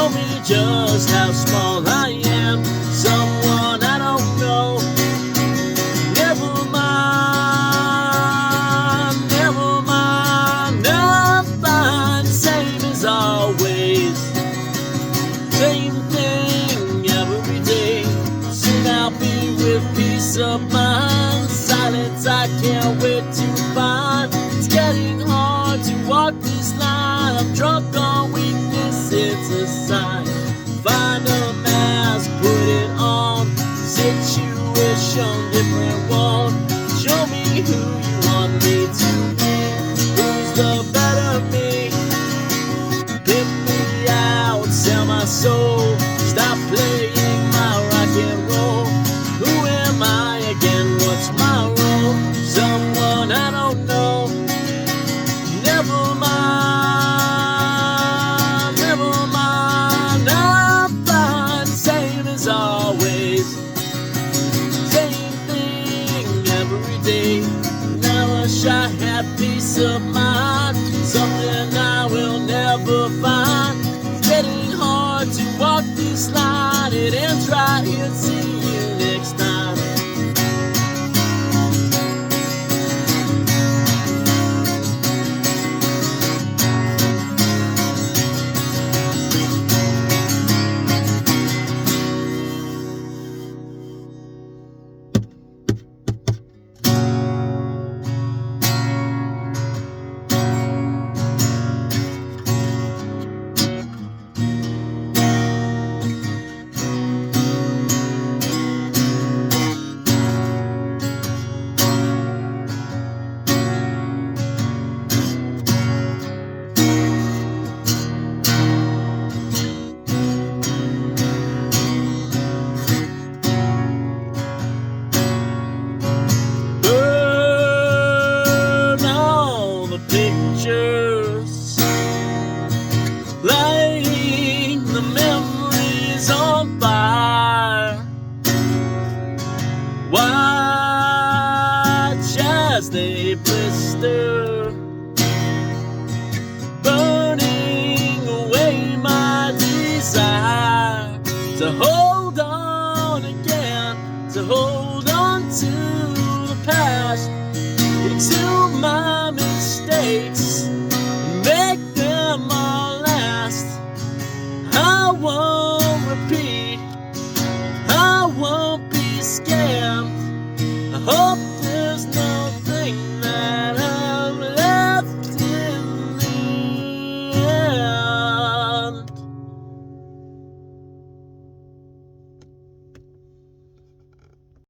show me just how small I am. Someone I don't know. Never mind, never mind. Nothing, same as always. Same thing every day. Soon I'll be with peace of mind. Silence I can't wait to find. It's getting hard to walk this line. I'm drunk on weakness, it's a sign. Find a mask, put it on. Situation different one. Show me who you want me to be. Who's the better me? Pimp me out, sell my soul. Stop playing my rock and roll. Who am I again? What's my role? Someone I don't know. Never mind, never mind. I'm fine, same as always. Same thing every day. Now I wish I had peace of mind. Something I will never find. It's getting hard to walk this line. It ends right here. See you next time. Pictures, lighting the memories on fire. Watch as they blister, burning away my desire to hold on again, to hold on to the past.